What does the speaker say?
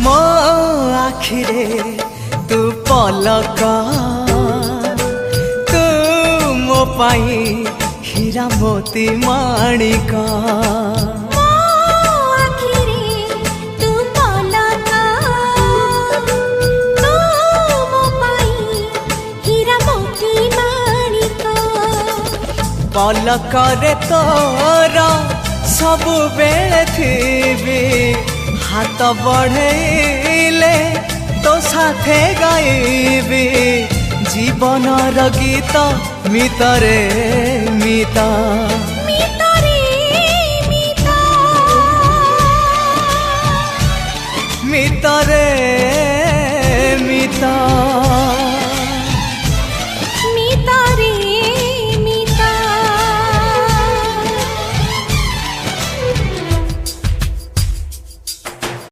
मो आखिरे तू पलक तू मो पाई हीरा मोती माणिक पलकरे तोर सबु बेले थी हाथ बढ़ेले तो साथे गाइबी जीवनर गीत मितरे मिता मितरे मिता